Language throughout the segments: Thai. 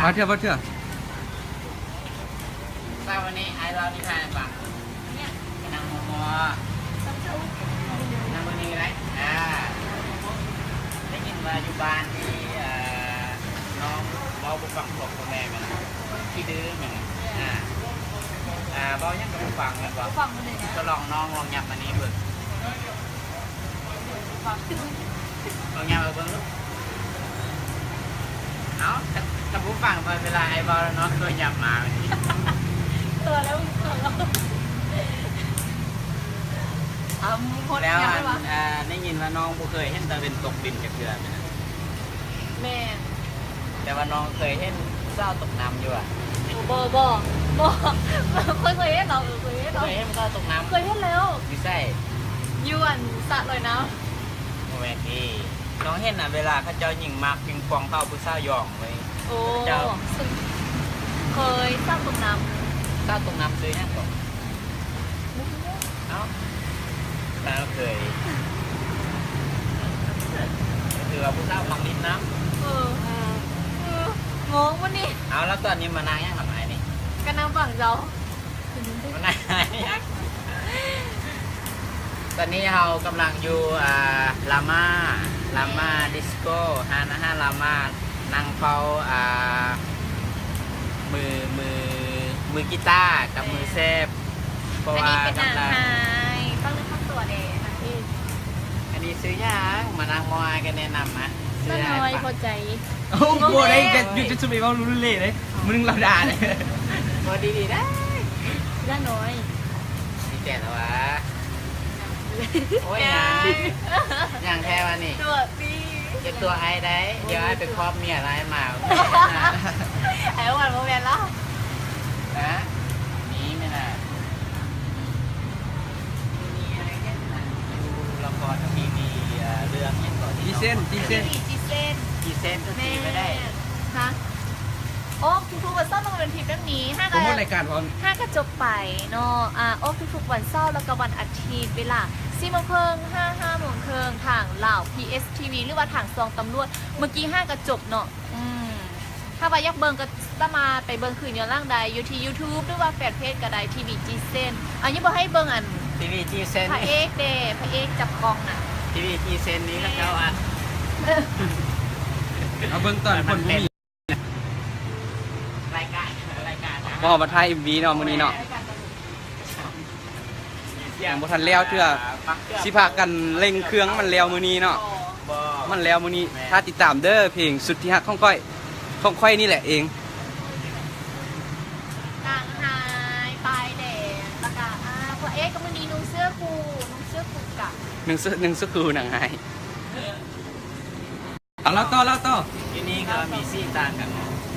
มาเถอะทราบวันนี้ไอ้เรานี่ทานบ้างเนี่ยนางมอนางวันนี้ไรได้ยินว่าอยู่บ้านที่น้องเราบุกฟังบอกกับแม่กันที่ดื้อเหมือนบอกยังกับบุกฟังกันบอกก็ลองน้องลองยับมันนี้เบิ่งลองยับเอาเบิ่งลูกเอาถ้าบุกฟังไปเวลาไอ้บอลน้องเคยยับมาตัวแล้วเอาพด แล้ว ยังไม่วะ ได้ยินว่าน้องบุเคยเห็นตะเป็นตกดินจากเกลือไหมนะ แม่ แต่ว่าน้องเคยเห็นเศร้าตกน้ำอยู่อ่ะ บ่เคยเห็นเราเคยเห็นเรา เคยเห็นเศร้าตกน้ำ เคยเห็นแล้ว อยู่ใส่ ยวนสะลอยน้ โมเมนต์ที่น้องเห็นอ่ะเวลาเขาเจ้ายิงมากปิงปองเข้าผู้เศร้าหยองเลย ำโอ้เคยสร้างตกน้ เศร้าตกน้ำซื้อยังก่อน ำ เอ้าแล้วเคยคือว่าผู้เศร้ามักลิ้นน้ งงวันนี้ ำเอาแล้วตอนนี้มานางยังทำไมนี่ กันน้ำฝั่งเรา มานางตอนนี้เรากำลังอยู่ลาม่าดิสโก้ฮาลาม่านั่งเฝ้ามือกีตาร์กับมือเซฟเพราะ อัน ว่า นี้เป็นนาง กำลัง ไฮต้องเลือกข้างตัวเด็นางเอก อันนี้ซื้อย่างมานางมอยกันแนะนำนะซื้ ก็ อ น้อยพอใจ โอ้โหได้จะหยุดจะสุดไปว่ารู้เล่เลยมึงเราด่าเลย พอดีได้ ย่าน้อย ดีแต่แล้ววะโอ้ยอย่างแท้วันนี้ ตัวดี เก็บตัวไอ้ได้เดี๋ยวไอ้ไปครอบเมียอะไรมา ไอ้วันโมเมนต์แล้ว นะนี่ไม่น่ามีอะไรแค่นั้นดูละครทีวีเรื่องยังก่อน จีเส้น จีเส้น กี่เซนทุกทีไม่ได้ ฮะโอ้ทุกๆวันเสาร์ต้องเป็นทีมเรื่องนี้ห้า ผมพูดรายการก่อน กระจบไปเนาะโอ้ทุกๆวันเสาร์แล้วก็วันอาทิตย์เวลา4 โมงครึ่ง5 โมงครึ่งทางเหล่า PSTV หรือว่าทางซองตำรวจเมื่อกี้5 กระจบเนาะถ้าว่าอยากเบิ่งก็สามารถไปเบิ่งคืนย้อนหล่างใดอยู่ที่ YouTube หรือว่าแฟนเพจก็ได้ทีวีจีเซนอันนี้บอกให้เบิ่งอัน ทีวีกี่เซน พระเอกเด้พระเอกจับกล้องน่ะ ทีวีกี่เซนนี้แล้วเขาเอาเบิ้งตอนคนมี รายการพอมาถ่ายMVเนาะมื้อนี้เนาะยังบ่ทันแล้วเทื่อสิพากันเร่งเครื่องมันแล้วมื้อนี้เนาะมันแล้วมื้อนี้ถ้าติดตามเด้อเพลงสุดที่ฮักของก้อยนี่แหละเอง นางหายปลายแดงแล้วก็พระเอกก็มื้อนี้นุ่งเสื้อคู่กับ หนึ่งสกูหนังไห้เอาแล้วต่อ ที่นี่ก็มีซี่ต่างกัน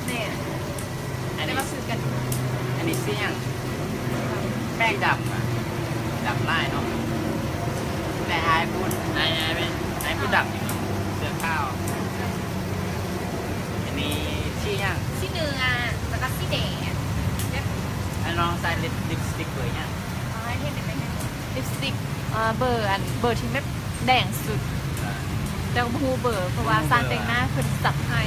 เนี่ย อัน ได้ นี้ มาซื้อกัน อันนี้ซี่ยังแป้งดำดำไล่เนาะแต่ไอ้พูดไอ้พูดดำอยู่เสื้อข้าวอันนี้ซี่ยัง สีเนื้อแล้วก็สีแดงเนี่ย ไอ้น้องใส่ลิปสติกเลยยัง ให้เห็นได้ไหมลิปสติกเบอร์ที่ไม่แดงสุดแต่ฮูเบอร์เพราะว่าสร้างแต่งหน้าเพิ่นจัดให้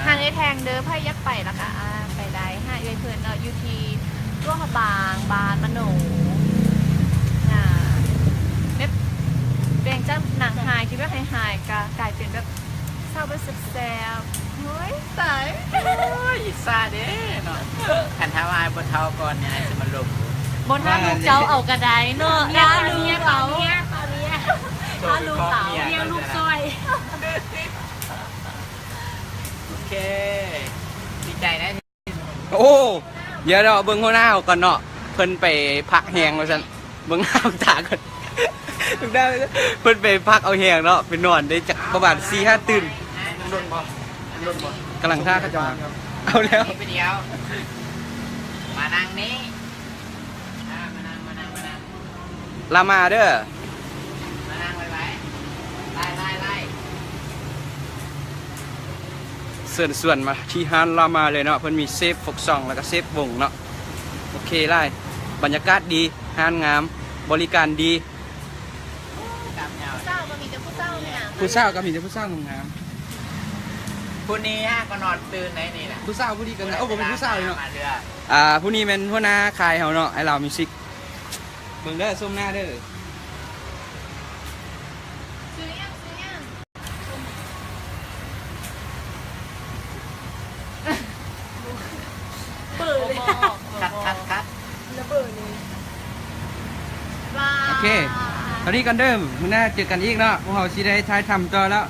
ทางไอ้แทงเด้อไพ่ยักไปแล้วก็ไปได้ห้าเอ้ยเพิ่นเนาะอยู่ที่ร่วงบางบานมะโนเม็ดแดงจ้าหนังหายที่ว่าหายก็กลายเป็นแบบเศร้าแบบแซ่บๆเฮ้ยตาย อิซาเด้เนาะขันท้าไอ้บนเท้าก่อนเนี่ยจะมาลง บนหน้าลูกเจ้าเอากระไดเนาะหน้าลูกเต๋าถ้าลูกเต๋าเลี้ยงลูกซอย โอเคดีใจนะ โอ้เดี๋ยวเราเบิ้งหัวหน้าก่อนเนาะเพิ่นไปพักแหงว่าซั่นเบิ้งหน้าตาก่อนถูกได้เพิ่นไปพักเอาแหงเนาะไปนอนได้จักประมาณ 4-5 ตื่นกำลังท่าเขาจะมาเอาแล้ว ไปเดียวมานั่งนี้มานั่งลามาเด้อ มานั่งไว้ไล่ ส่วนมาที่ฮานลามาเลยเนาะเพิ่นมีเซฟฟกซองแล้วก็เซฟวงเนาะโอเคไล่บรรยากาศดีฮานงามบริการดี ตามแนว เศร้าก็มีแต่ผู้เศร้าเนี่ย ผู้สาวก็มีแต่ผู้สาวงาม คุณนี้ฮะก็นอนตื่นในนี่แหละ ผู้สาวผู้ดีกันนะโอ้ผมเป็นผู้สาวเลยเนาะ มาเรือ ผู้นี้เป็นหัวหน้าค่ายเฮาเนาะไอ้เรามิวสิกเบิ่งเด้อส้มหน้าเด้อ ซื้อยังซื้อยัง เปิดเลย คัด ระเบิดเลยว้า โอเคตอนนี้กันเดิมมื้อหน้าเจอกันอีกเนาะพวกเราสิได้ท้ายทำต่อแล้ว